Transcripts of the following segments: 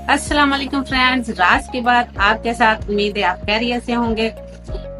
अस्सलाम वालेकुम फ्रेंड्स, राज की बात आपके साथ। उम्मीद है आप खैरियत से होंगे।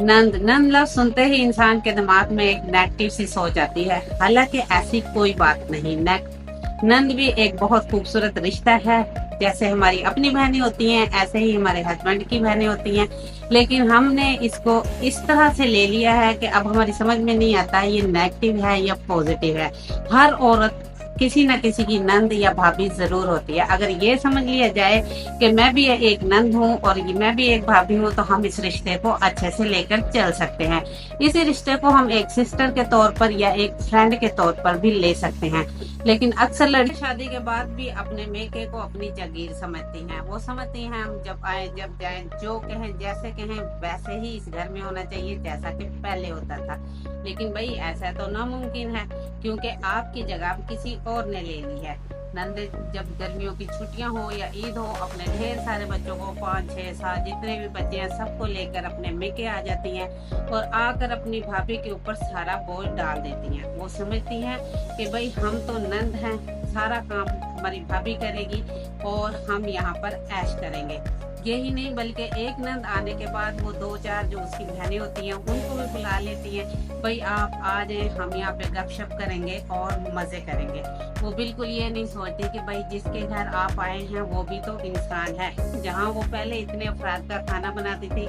नंद नंद लफ्ज सुनते ही इंसान के दिमाग में एक नेगेटिव सी सोच आती है। हालांकि ऐसी कोई बात नहीं। नंद भी एक बहुत खूबसूरत रिश्ता है। जैसे हमारी अपनी बहनें होती हैं, ऐसे ही हमारे हस्बैंड की बहनें होती हैं। लेकिन हमने इसको इस तरह से ले लिया है कि अब हमारी समझ में नहीं आता ये नेगेटिव है या पॉजिटिव है। हर औरत किसी न किसी की नंद या भाभी जरूर होती है। अगर ये समझ लिया जाए कि मैं भी एक नंद हूँ और मैं भी एक भाभी हूँ, तो हम इस रिश्ते को अच्छे से लेकर चल सकते हैं। इसी रिश्ते को हम एक सिस्टर के तौर पर या एक फ्रेंड के तौर पर भी ले सकते हैं। लेकिन अक्सर लड़की शादी के बाद भी अपने मेके को अपनी जागीर समझती हैं। वो समझती हैं हम जब आए जब जाए, जो कहें जैसे कहें वैसे ही इस घर में होना चाहिए जैसा कि पहले होता था। लेकिन भाई ऐसा तो नामुमकिन है, क्योंकि आपकी जगह किसी और ने ले ली है। नंद जब गर्मियों की छुट्टियां हो या ईद हो, अपने ढेर सारे बच्चों को 5 6 7 जितने भी बच्चे हैं सबको लेकर अपने मेके आ जाती हैं और आकर अपनी भाभी के ऊपर सारा बोझ डाल देती हैं। वो समझती हैं कि भाई हम तो नंद हैं, सारा काम हमारी भाभी करेगी और हम यहाँ पर ऐश करेंगे। यही नहीं बल्कि एक नंद आने के बाद वो 2 4 जो उसकी बहनें होती हैं उनको भी बुला लेती हैं। भाई आप आ जाए, हम यहाँ पे गपशप करेंगे और मजे करेंगे। वो बिल्कुल ये नहीं सोचती कि भाई जिसके घर आप आए हैं वो भी तो इंसान है। जहाँ वो पहले इतने अफराद का खाना बनाती थी,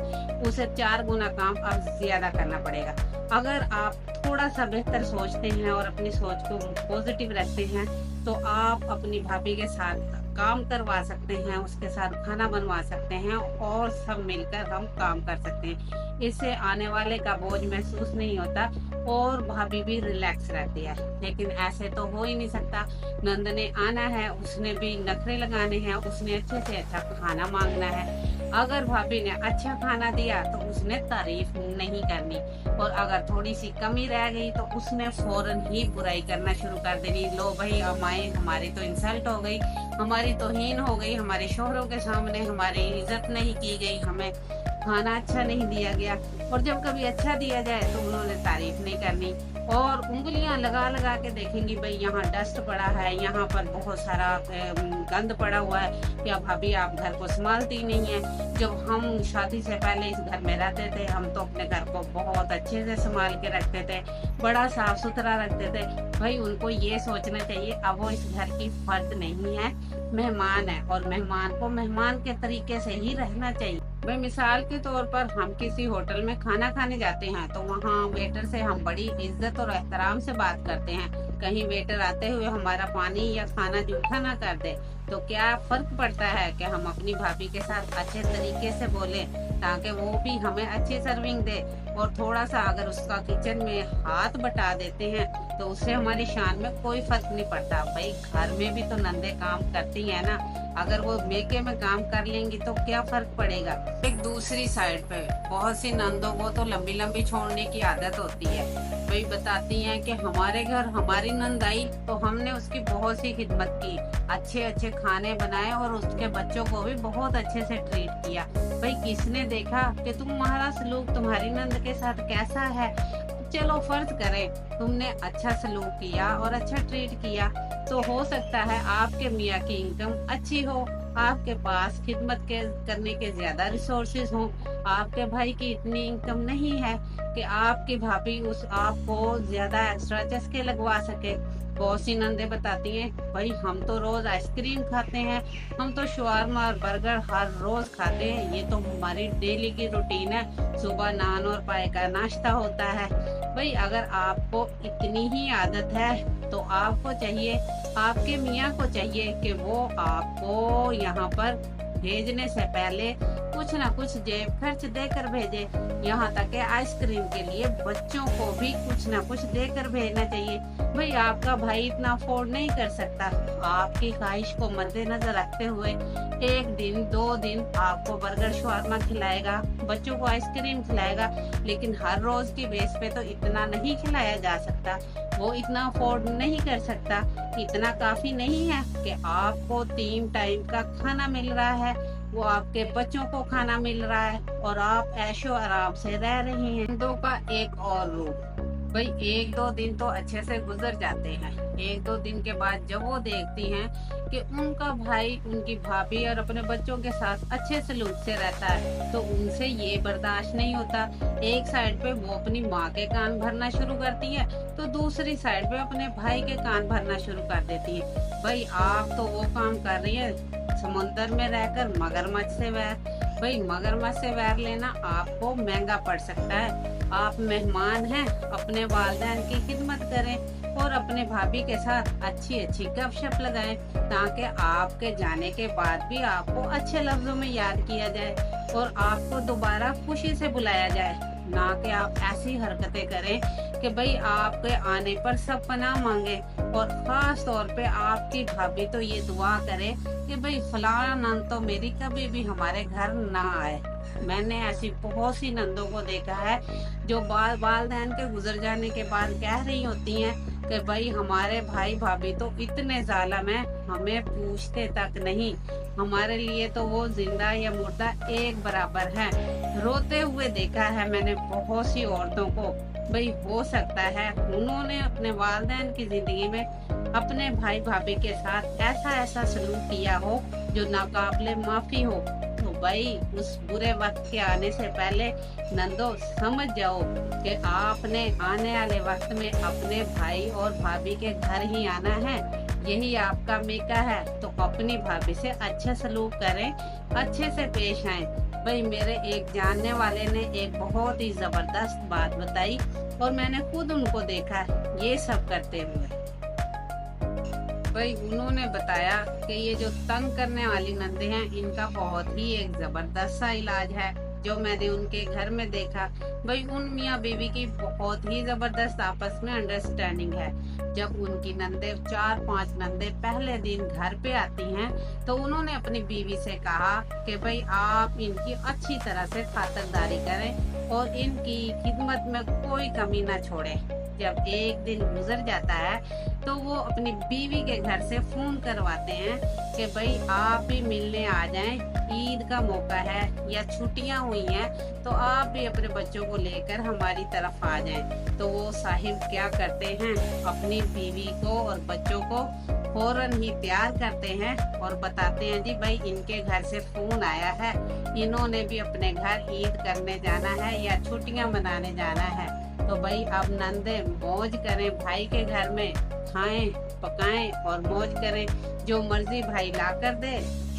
उसे 4 गुना काम अब ज्यादा करना पड़ेगा। अगर आप थोड़ा सा बेहतर सोचते हैं और अपनी सोच को पॉजिटिव रखते हैं, तो आप अपनी भाभी के साथ काम करवा सकते हैं, उसके साथ खाना बनवा सकते हैं और सब मिलकर हम काम कर सकते हैं। इससे आने वाले का बोझ महसूस नहीं होता और भाभी भी रिलैक्स रहती है। लेकिन ऐसे तो हो ही नहीं सकता। नंद ने आना है, उसने भी नखरे लगाने हैं, उसने अच्छे से अच्छा खाना मांगना है। अगर भाभी ने अच्छा खाना दिया तो उसने तारीफ नहीं करनी, और अगर थोड़ी सी कमी रह गई तो उसने फौरन ही बुराई करना शुरू कर देनी। लो भाई हम आए, हमारी तो इंसल्ट हो गई, हमारी तौहीन हो गई, हमारे शोहरों के सामने हमारी इज्जत नहीं की गई, हमें खाना अच्छा नहीं दिया गया। और जब कभी अच्छा दिया जाए तो उन्होंने तारीफ नहीं करनी और उंगलियां लगा लगा के देखेंगी, भाई यहाँ डस्ट पड़ा है, यहाँ पर बहुत सारा गंद पड़ा हुआ है, क्या भाभी आप घर को संभालती नहीं है। जब हम शादी से पहले इस घर में रहते थे, हम तो अपने घर को बहुत अच्छे से संभाल के रखते थे, बड़ा साफ सुथरा रखते थे। भाई उनको ये सोचना चाहिए अब वो इस घर की फर्द नहीं है, मेहमान है, और मेहमान को मेहमान के तरीके से ही रहना चाहिए। भाई मिसाल के तौर पर हम किसी होटल में खाना खाने जाते हैं तो वहाँ वेटर से हम बड़ी इज्जत और एहतराम से बात करते हैं। कहीं वेटर आते हुए हमारा पानी या खाना जूठा ना कर दे, तो क्या फर्क पड़ता है कि हम अपनी भाभी के साथ अच्छे तरीके से बोले ताकि वो भी हमें अच्छी सर्विंग दे। और थोड़ा सा अगर उसका किचन में हाथ बटा देते हैं तो उससे हमारी शान में कोई फर्क नहीं पड़ता। भाई घर में भी तो नंदे काम करती है ना, अगर वो मेके में काम कर लेंगी तो क्या फर्क पड़ेगा। एक दूसरी साइड पे बहुत सी नंदों को तो लंबी लंबी छोड़ने की आदत होती है। वही बताती हैं कि हमारे घर हमारी नंद आई तो हमने उसकी बहुत सी खिदमत की, अच्छे अच्छे खाने बनाए और उसके बच्चों को भी बहुत अच्छे से ट्रीट किया। भाई किसने देखा कि तुम्हारा सलूक तुम्हारी नंद के साथ कैसा है। चलो फर्ज करें तुमने अच्छा सलूक किया और अच्छा ट्रीट किया, तो हो सकता है आपके मियाँ की इनकम अच्छी हो, आपके पास खिदमत करने के ज्यादा रिसोर्सेज हों। आपके भाई की इतनी इनकम नहीं है कि आपकी भाभी उस आपको ज्यादा एक्स्ट्रा चस्के लगवा सके। बहुत सी नंदे बताती हैं, भाई हम तो रोज आइसक्रीम खाते हैं, हम तो शवारमा और बर्गर हर रोज खाते हैं, ये तो हमारी डेली की रूटीन है, सुबह नान और पाए का नाश्ता होता है। भाई अगर आपको इतनी ही आदत है तो आपको चाहिए, आपके मियाँ को चाहिए कि वो आपको यहाँ पर भेजने से पहले कुछ ना कुछ जेब खर्च देकर भेजे। यहाँ तक कि आइसक्रीम के लिए बच्चों को भी कुछ ना कुछ देकर भेजना चाहिए। भाई आपका भाई इतना अफोर्ड नहीं कर सकता, आपकी ख्वाहिश को मद्देनजर रखते हुए 1 दिन 2 दिन आपको बर्गर शवारमा खिलाएगा, बच्चों को आइसक्रीम खिलाएगा, लेकिन हर रोज की बेस पे तो इतना नहीं खिलाया जा सकता। वो इतना अफोर्ड नहीं कर सकता, इतना काफी नहीं है कि आपको 3 टाइम का खाना मिल रहा है, वो आपके बच्चों को खाना मिल रहा है और आप ऐशो आराम से रह रही हैं। दो का एक और रूप, भाई 1-2 दिन तो अच्छे से गुजर जाते हैं। 1-2 दिन के बाद जब वो देखती हैं कि उनका भाई उनकी भाभी और अपने बच्चों के साथ अच्छे सलूक से रहता है, तो उनसे ये बर्दाश्त नहीं होता। एक साइड पे वो अपनी माँ के कान भरना शुरू करती है, तो दूसरी साइड पे अपने भाई के कान भरना शुरू कर देती है। भाई आप तो वो काम कर रही है समुंदर में रहकर मगरमच्छ से वैर। भाई मगरमच्छ से वैर लेना आपको महंगा पड़ सकता है। आप मेहमान हैं, अपने वालिदैन की खिदमत करें और अपने भाभी के साथ अच्छी अच्छी गपशप लगाएं, ताकि आपके जाने के बाद भी आपको अच्छे लफ्जों में याद किया जाए और आपको दोबारा खुशी से बुलाया जाए। ना कि आप ऐसी हरकतें करें कि भाई आपके आने पर सब पनाह मांगे, और खास तौर पे आपकी भाभी तो ये दुआ करे कि भाई फलाना नंद तो मेरी कभी भी हमारे घर ना आए। मैंने ऐसी बहुत सी नंदों को देखा है जो वालिदैन के गुजर जाने के बाद कह रही होती हैं कि भाई हमारे भाई भाभी तो इतने जालिम हैं, हमें पूछते तक नहीं, हमारे लिए तो वो जिंदा या मुर्दा एक बराबर है। रोते हुए देखा है मैंने बहुत सी औरतों को। भाई हो सकता है उन्होंने अपने वालिदैन की जिंदगी में अपने भाई भाभी के साथ ऐसा सलूक किया हो जो नाकाबिले माफी हो। तो भाई उस बुरे वक्त के आने से पहले नंदो समझ जाओ कि आपने आने वाले वक्त में अपने भाई और भाभी के घर ही आना है, यही आपका मेका है। तो अपनी भाभी से अच्छा सलूक करें, अच्छे से पेश आएं। भाई मेरे एक जानने वाले ने एक बहुत ही जबरदस्त बात बताई और मैंने खुद उनको देखा ये सब करते हुए। भाई उन्होंने बताया कि ये जो तंग करने वाली नंदे हैं, इनका बहुत ही एक जबरदस्त सा इलाज है जो मैंने उनके घर में देखा। भाई उन मियाँ बीवी की बहुत ही जबरदस्त आपस में अंडरस्टैंडिंग है। जब उनकी नंदे 4-5 नंदे पहले दिन घर पे आती हैं, तो उन्होंने अपनी बीवी से कहा कि भाई आप इनकी अच्छी तरह से खातिरदारी करें और इनकी खिदमत में कोई कमी ना छोड़ें। जब एक दिन गुजर जाता है तो वो अपनी बीवी के घर से फोन करवाते हैं कि भाई आप भी मिलने आ जाएं, ईद का मौका है या छुट्टियां हुई हैं, तो आप भी अपने बच्चों को लेकर हमारी तरफ आ जाएं। तो वो साहिब क्या करते हैं, अपनी बीवी को और बच्चों को फौरन ही तैयार करते हैं और बताते हैं जी भाई इनके घर से फोन आया है, इन्होंने भी अपने घर ईद करने जाना है या छुट्टियां मनाने जाना है। तो भाई अब नंदे मौज करें, भाई के घर में खाएं पकाएं और मौज करें। जो मर्जी भाई ला कर दे,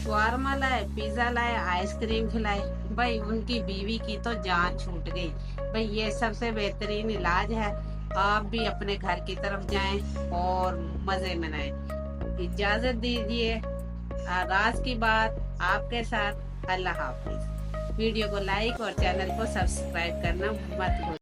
शवारमा लाए, पिज्जा लाए, आइसक्रीम खिलाए, भाई उनकी बीवी की तो जान छूट गई। भाई ये सबसे बेहतरीन इलाज है। आप भी अपने घर की तरफ जाएं और मजे मनाएं। इजाजत दीजिए, राज की बात आपके साथ। अल्लाह हाफिज। वीडियो को लाइक और चैनल को सब्सक्राइब करना मत भूलिए।